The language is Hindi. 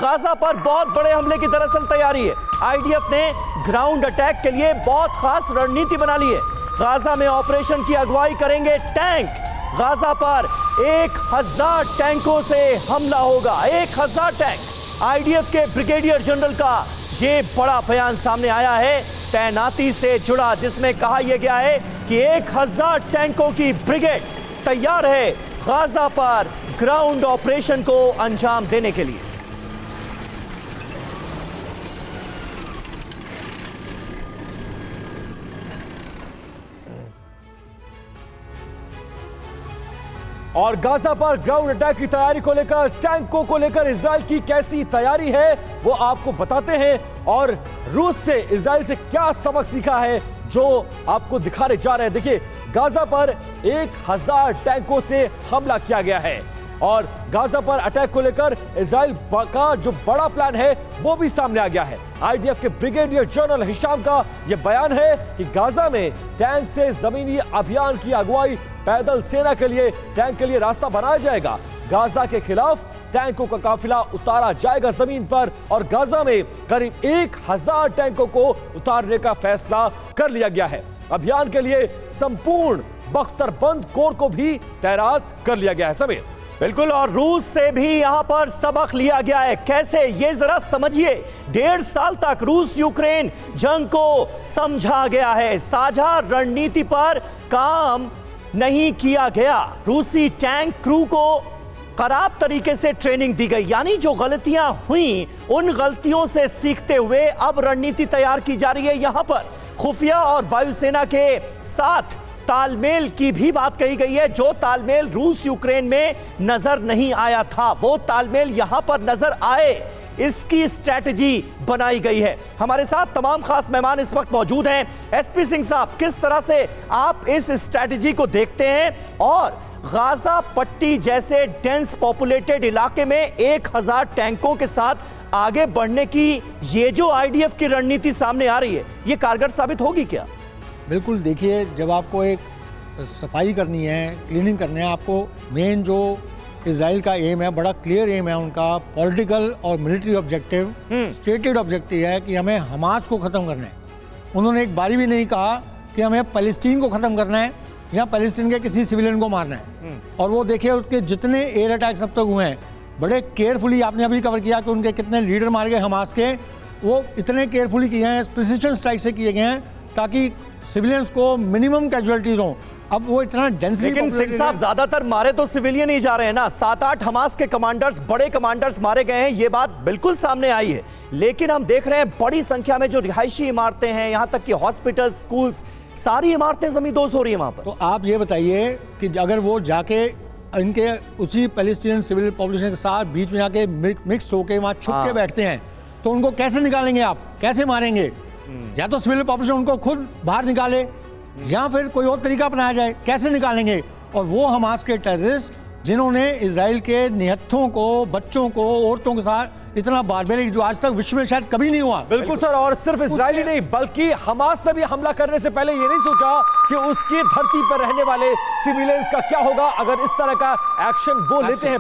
गाजा पर बहुत बड़े हमले की दरअसल तैयारी है। आईडीएफ ने ग्राउंड अटैक के लिए बहुत खास रणनीति बना ली है। गाजा में ऑपरेशन की अगुवाई करेंगे टैंक। गाजा पर 1000 टैंकों से हमला होगा। 1000 टैंक। आईडीएफ के ब्रिगेडियर जनरल का ये बड़ा बयान सामने आया है तैनाती से जुड़ा, जिसमें कहा यह गया है कि 1000 टैंकों की ब्रिगेड तैयार है गाजा पर ग्राउंड ऑपरेशन को अंजाम देने के लिए। और गाजा पर ग्राउंड अटैक की तैयारी को लेकर, टैंकों को लेकर इजराइल की कैसी तैयारी है वो आपको बताते हैं, और रूस से इजराइल से क्या सबक सीखा है जो आपको दिखाने जा रहे हैं। देखिए, गाजा पर 1000 टैंकों से हमला किया गया है और गाजा पर अटैक को लेकर इजराइल का जो बड़ा प्लान है वो भी सामने आ गया है। आईडीएफ के ब्रिगेडियर जनरल हिशाम का यह बयान है कि गाजा में टैंक से जमीनी अभियान की अगुवाई पैदल सेना के लिए, टैंक के लिए रास्ता बनाया जाएगा। गाजा के खिलाफ टैंकों का काफिला उतारा जाएगा जमीन पर और गाजा में करीब 1000 टैंकों को उतारने का फैसला कर लिया गया है। अभियान के लिए संपूर्ण बख्तरबंद कोर को भी तैनात कर लिया गया है। समीर, बिल्कुल, और रूस से भी यहां पर सबक लिया गया है। कैसे, ये जरा समझिए। 1.5 साल तक रूस यूक्रेन जंग को समझा गया है। साझा रणनीति पर काम नहीं किया गया। रूसी टैंक क्रू को खराब तरीके से ट्रेनिंग दी गई, यानी जो गलतियां हुई उन गलतियों से सीखते हुए अब रणनीति तैयार की जा रही है। यहां पर खुफिया और वायुसेना के साथ तालमेल की भी बात कही गई है। जो तालमेल रूस यूक्रेन में नजर नहीं आया था वो तालमेल यहां पर नजर आए, इसकी स्ट्रैटेजी बनाई गई है। हमारे साथ तमाम खास मेहमान इस वक्त मौजूद हैं। एसपी सिंह साहब, किस तरह से आप इस स्ट्रैटेजी को देखते हैं और गाजा पट्टी जैसे डेंस पॉपुलेटेड इलाके में 1000 टैंकों के साथ आगे बढ़ने की ये जो आईडीएफ की रणनीति सामने आ रही है, ये कारगर साबित होगी क्या? बिल्कुल, देखिए, जब आपको एक सफाई करनी है, क्लीनिंग करना है, आपको मेन जो इजराइल का एम है, बड़ा क्लियर एम है उनका, पॉलिटिकल और मिलिट्री ऑब्जेक्टिव, स्टेटेड ऑब्जेक्टिव है कि हमें हमास को ख़त्म करना है। उन्होंने एक बारी भी नहीं कहा कि हमें फ़लस्तीन को ख़त्म करना है या फ़लस्तीन के किसी सिविलियन को मारना है। और वो देखिए, उसके जितने एयर अटैक्स अब तक हुए हैं, बड़े केयरफुली, आपने अभी कवर किया कि उनके कितने लीडर मारे गए हमास के, वो इतने केयरफुली किए हैं, प्रिसिशन स्ट्राइक से किए गए हैं ताकि सिविलियंस को मिनिमम कैजुअलिटीज हों। अब वो इतना डेंसली, लेकिन सिंह साहब, ज्यादातर मारे तो सिविलियन ही जा रहे हैं ना। 7-8 हमास के कमांडर्स, बड़े कमांडर्स मारे गए हैं, ये बात बिल्कुल सामने आई है। लेकिन हम देख रहे हैं बड़ी संख्या में जो रिहायशी इमारतें हैं, यहां तक कि हॉस्पिटल, स्कूल्स, सारी इमारतें जमींदोज हो रही है वहां पर। तो आप ये बताइए कि अगर वो जाके इनके उसी पैलेस्टीनियन सिविल पॉपुलेशन के साथ बीच में जाके मिक्स होके वहाँ छुप के बैठते हैं, तो उनको कैसे निकालेंगे आप? कैसे मारेंगे? या तो सिविल पॉपुलेशन उनको खुद बाहर निकाले या फिर कोई और तरीका अपनाया जाए। कैसे निकालेंगे? और वो हमास के टेररिस्ट जिन्होंने इजराइल के निहत्थों को, बच्चों को, औरतों के साथ इतना बारबेरिक जो आज तक विश्व में शायद कभी नहीं हुआ। बिल्कुल सर, और सिर्फ इजराइल ही नहीं बल्कि हमास ने भी हमला करने से पहले ये नहीं सोचा कि उसकी धरती पर रहने वाले सिविलियंस का क्या होगा अगर इस तरह का एक्शन वो लेते हैं।